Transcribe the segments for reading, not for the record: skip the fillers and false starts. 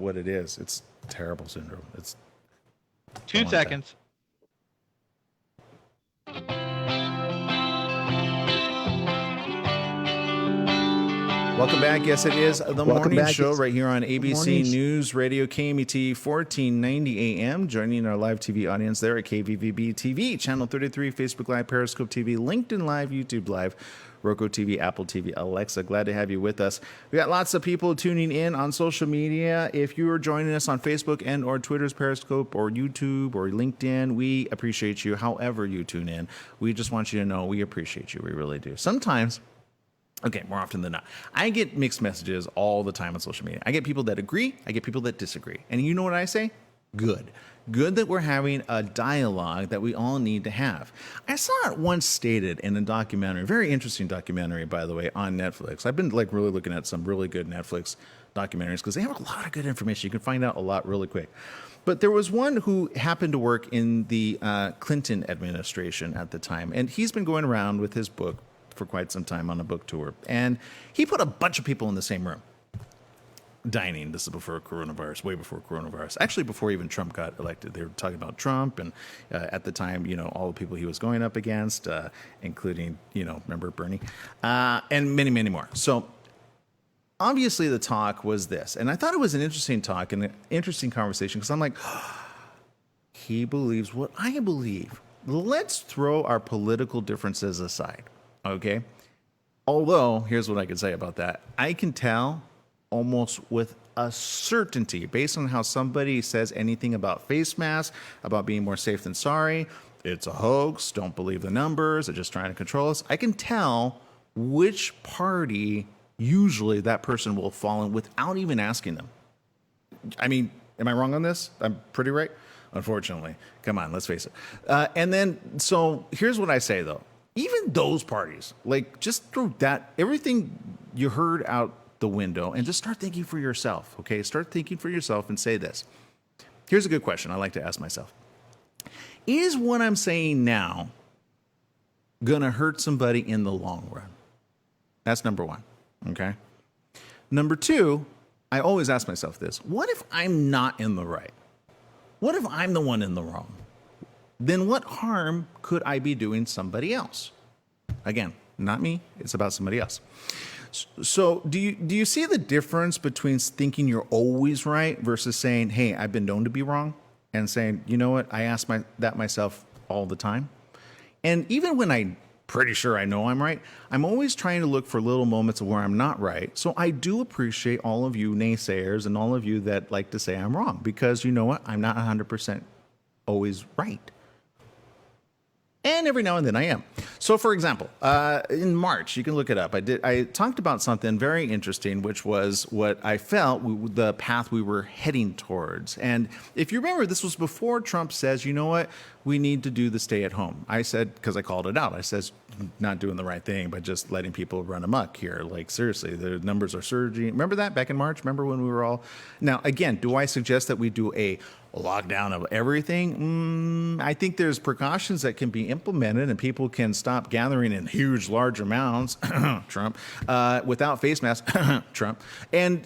out what it is. It's terrible syndrome. It's 2 seconds. Welcome back. Yes, it is the morning show right here on ABC News Radio KMET 1490 AM. Joining our live TV audience there at KVVB TV, Channel 33, Facebook Live, Periscope TV, LinkedIn Live, YouTube Live, Roku TV, Apple TV, Alexa. Glad to have you with us. We got lots of people tuning in on social media. If you are joining us on Facebook and or Twitter's Periscope or YouTube or LinkedIn, we appreciate you however you tune in. We just want you to know we appreciate you. We really do. Sometimes, okay, more often than not, I get mixed messages all the time on social media. I get people that agree. I get people that disagree. And you know what I say? Good. Good that we're having a dialogue that we all need to have. I saw it once stated in a documentary, very interesting documentary, by the way, on Netflix. I've been really looking at some really good Netflix documentaries because they have a lot of good information. You can find out a lot really quick. But there was one who happened to work in the Clinton administration at the time. And he's been going around with his book for quite some time on a book tour. And he put a bunch of people in the same room. Dining. This is before coronavirus, way before coronavirus. Actually, before even Trump got elected. They were talking about Trump and at the time, all the people he was going up against, including, remember Bernie, and many, many more. So obviously the talk was this. And I thought it was an interesting talk and an interesting conversation because I'm like, he believes what I believe. Let's throw our political differences aside, okay? Although, here's what I can say about that. I can tell almost with a certainty, based on how somebody says anything about face masks, about being more safe than sorry, it's a hoax, don't believe the numbers, they're just trying to control us. I can tell which party usually that person will fall in without even asking them. I mean, am I wrong on this? I'm pretty right? Unfortunately. Come on, let's face it. And then, so here's what I say though. Even those parties, just throw that, everything you heard out the window and just start thinking for yourself, okay? Start thinking for yourself and say this. Here's a good question I like to ask myself. Is what I'm saying now gonna hurt somebody in the long run? That's number one, okay? Number two, I always ask myself this. What if I'm not in the right? What if I'm the one in the wrong? Then what harm could I be doing somebody else? Again, not me, it's about somebody else. So do you see the difference between thinking you're always right versus saying, hey, I've been known to be wrong, and saying, you know what, I ask that myself all the time? And even when I'm pretty sure I know I'm right, I'm always trying to look for little moments of where I'm not right. So I do appreciate all of you naysayers and all of you that like to say I'm wrong, because you know what, I'm not 100% always right. And every now and then I am. So, for example, in March, you can look it up. I talked about something very interesting, which was what I felt the path we were heading towards. And if you remember, this was before Trump says, you know what, we need to do the stay at home. I said, because I called it out, I says, not doing the right thing by just letting people run amok here. Seriously, the numbers are surging. Remember that back in March? Remember when we were all... Now, again, do I suggest that we do a lockdown of everything? I think there's precautions that can be implemented and people can stop gathering in huge, large amounts, Trump, without face masks, Trump. And,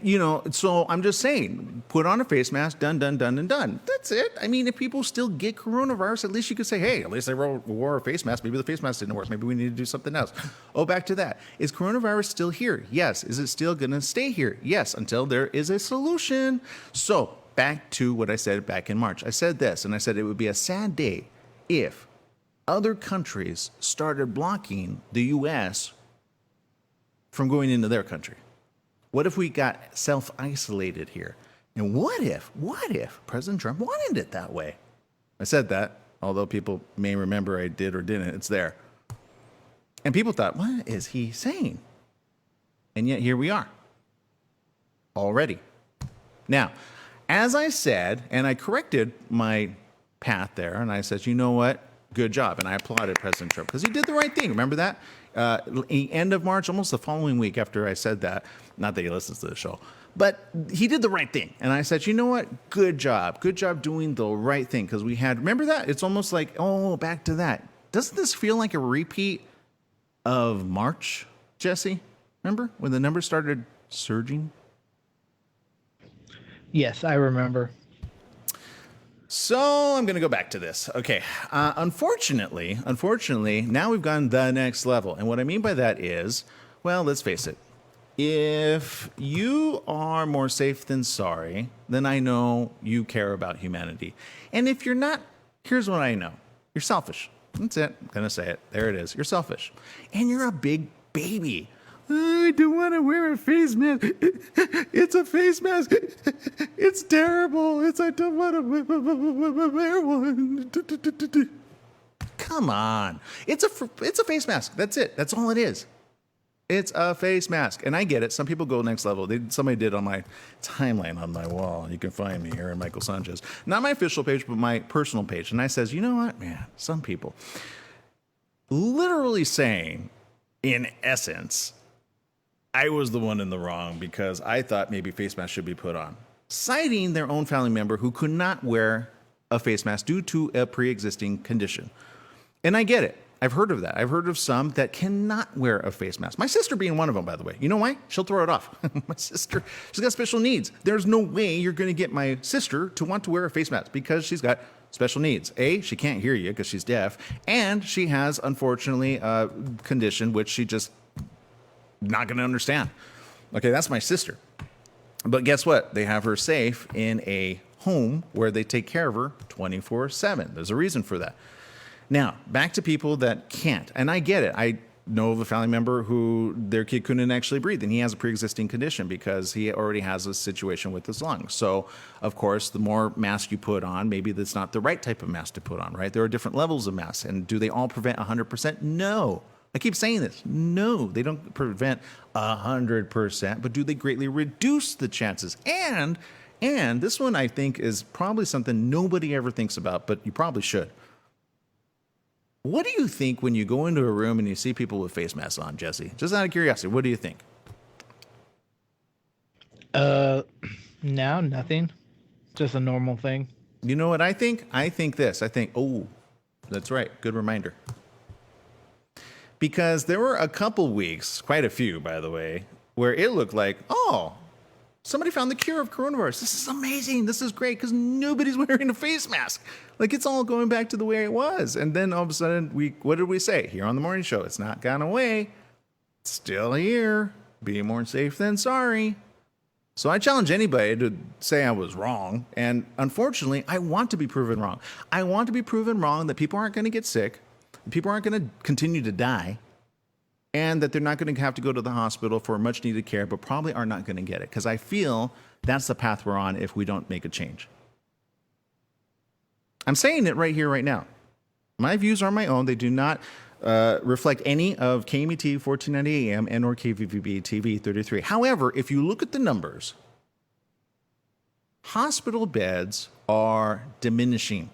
so I'm just saying, put on a face mask, done, done, done, and done. That's it. I mean, if people still get coronavirus, at least you could say, hey, at least they wore a face mask. Maybe the face mask didn't work. Maybe we need to do something else. Oh, back to that. Is coronavirus still here? Yes. Is it still going to stay here? Yes, until there is a solution. So, back to what I said back in March. I said this, and I said it would be a sad day if other countries started blocking the U.S. from going into their country. What if we got self-isolated here? And what if President Trump wanted it that way? I said that, although people may remember I did or didn't. It's there. And people thought, what is he saying? And yet here we are. Already. Now, as I said, and I corrected my path there, and I said, you know what? Good job. And I applauded President Trump because he did the right thing. Remember that? End of March, almost the following week after I said that, not that he listens to the show, but he did the right thing. And I said, you know what? Good job. Good job doing the right thing. Because we had, remember that? It's almost like, oh, back to that. Doesn't this feel like a repeat of March, Jesse? Remember when the numbers started surging? Yes, I remember. So I'm going to go back to this. Okay. Unfortunately, now we've gone the next level. And what I mean by that is, well, let's face it. If you are more safe than sorry, then I know you care about humanity. And if you're not, here's what I know. You're selfish. That's it. I'm going to say it. There it is. You're selfish. And you're a big baby. I don't want to wear a face mask. It's a face mask. It's terrible. I don't want to wear one. Come on. It's a face mask. That's it. That's all it is. It's a face mask. And I get it. Some people go next level. Somebody did on my timeline on my wall. You can find me here, Michael Sanchez. Not my official page, but my personal page. And I says, you know what, man, some people literally saying, in essence, I was the one in the wrong because I thought maybe face masks should be put on. Citing their own family member who could not wear a face mask due to a pre-existing condition. And I get it. I've heard of that. I've heard of some that cannot wear a face mask. My sister being one of them, by the way. You know why? She'll throw it off. My sister, she's got special needs. There's no way you're going to get my sister to want to wear a face mask because she's got special needs. A, she can't hear you because she's deaf. And she has, unfortunately, a condition which she just not going to understand. Okay, that's my sister. But guess what? They have her safe in a home where they take care of her 24/7. There's a reason for that. Now, back to people that can't. And I get it. I know of a family member who their kid couldn't actually breathe, and he has a pre-existing condition because he already has a situation with his lungs. So, of course, the more mask you put on, maybe that's not the right type of mask to put on, right? There are different levels of masks. And do they all prevent 100%? No. I keep saying this. No, they don't prevent 100%, but do they greatly reduce the chances? And this one I think is probably something nobody ever thinks about, but you probably should. What do you think when you go into a room and you see people with face masks on, Jesse? Just out of curiosity, what do you think? No, nothing. Just a normal thing. You know what I think? I think this. I think, oh, that's right. Good reminder. Because there were a couple weeks, quite a few, by the way, where it looked like, oh, somebody found the cure of coronavirus. This is amazing. This is great because nobody's wearing a face mask. Like, it's all going back to the way it was. And then all of a sudden, what did we say here on the morning show? It's not gone away. It's still here. Be more safe than sorry. So I challenge anybody to say I was wrong. And unfortunately, I want to be proven wrong. I want to be proven wrong that people aren't going to get sick. People aren't going to continue to die. And that they're not going to have to go to the hospital for much needed care, but probably are not going to get it. Because I feel that's the path we're on if we don't make a change. I'm saying it right here, right now. My views are my own. They do not reflect any of KMET 1490 AM and or KVVB TV 33. However, if you look at the numbers, hospital beds are diminishing.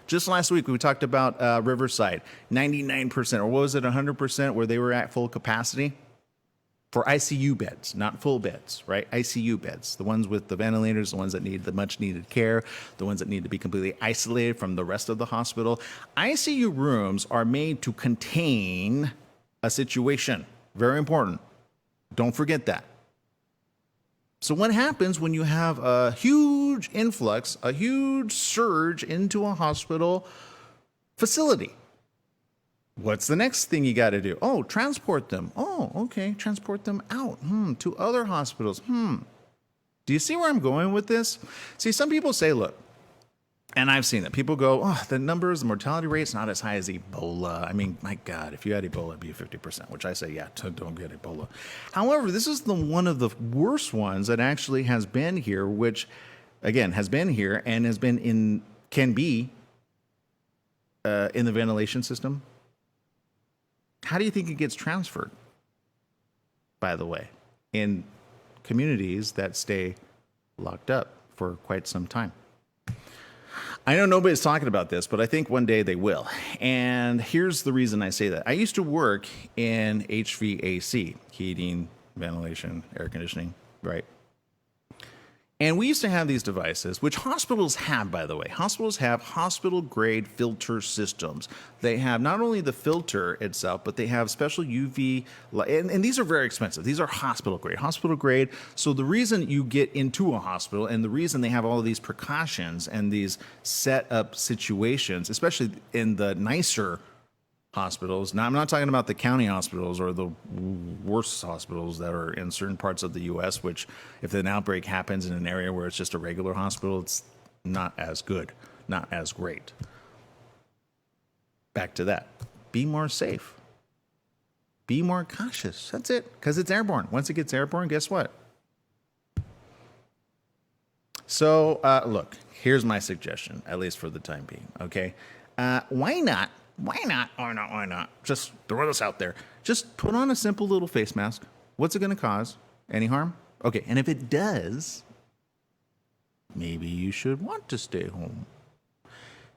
Just last week, we talked about Riverside, 99%, or what was it, 100%, where they were at full capacity for ICU beds, not full beds, right? ICU beds, the ones with the ventilators, the ones that need the much needed care, the ones that need to be completely isolated from the rest of the hospital. ICU rooms are made to contain a situation. Very important. Don't forget that. So what happens when you have a huge influx, a huge surge into a hospital facility? What's the next thing you got to do? Oh, transport them. Oh, okay, transport them out to other hospitals. Do you see where I'm going with this? See, some people say, look, and I've seen it. People go, oh, the numbers, the mortality rate's not as high as Ebola. I mean, my God, if you had Ebola, it'd be 50%, which I say, yeah, don't get Ebola. However, this is one of the worst ones that actually has been here, which, again, has been here and can be in the ventilation system. How do you think it gets transferred, by the way, in communities that stay locked up for quite some time? I know nobody's talking about this, but I think one day they will. And here's the reason I say that. I used to work in HVAC, heating, ventilation, air conditioning, right? And we used to have these devices, which hospitals have, by the way. Hospitals have hospital-grade filter systems. They have not only the filter itself, but they have special UV, and these are very expensive. These are hospital-grade. So the reason you get into a hospital and the reason they have all of these precautions and these set-up situations, especially in the nicer hospitals. Now, I'm not talking about the county hospitals or the worst hospitals that are in certain parts of the U.S., which if an outbreak happens in an area where it's just a regular hospital, it's not as good, not as great. Back to that. Be more safe. Be more cautious. That's it, because it's airborne. Once it gets airborne, guess what? So, look, here's my suggestion, at least for the time being, okay? Why not? Just throw this out there. Just put on a simple little face mask. What's it going to cause? Any harm? Okay, and if it does, maybe you should want to stay home.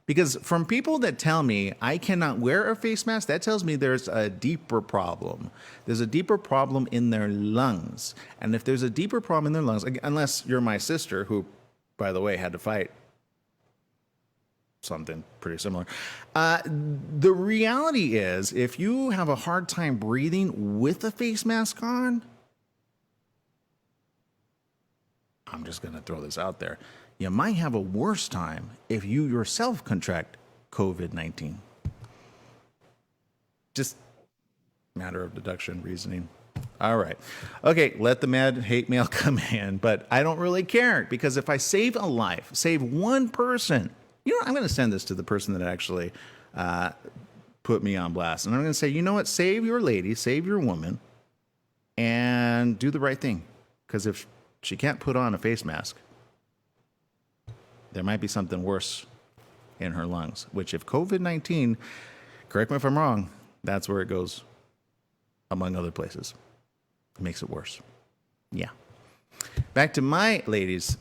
Because from people that tell me I cannot wear a face mask, that tells me there's a deeper problem. There's a deeper problem in their lungs. And if there's a deeper problem in their lungs, unless you're my sister, who, by the way, had to fight something pretty similar. The reality is, if you have a hard time breathing with a face mask on, I'm just going to throw this out there. You might have a worse time if you yourself contract COVID-19. Just matter of deduction, reasoning. All right. Okay, let the mad hate mail come in, but I don't really care, because if I save a life, save one person, you know what? I'm going to send this to the person that actually put me on blast. And I'm going to say, you know what? Save your lady, save your woman, and do the right thing. Because if she can't put on a face mask, there might be something worse in her lungs. Which, if COVID-19, correct me if I'm wrong, that's where it goes, among other places. It makes it worse. Yeah. Back to my lady's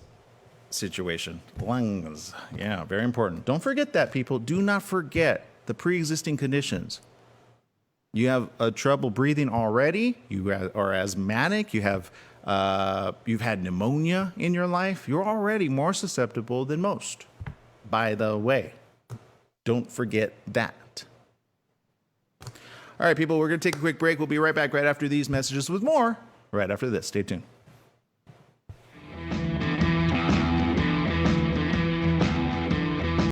situation. Lungs. Yeah, very important. Don't forget that, people. Do not forget the pre-existing conditions. You have trouble breathing already. You are asthmatic. You've had pneumonia in your life. You're already more susceptible than most. By the way, don't forget that. All right, people, we're going to take a quick break. We'll be right back right after these messages with more right after this. Stay tuned.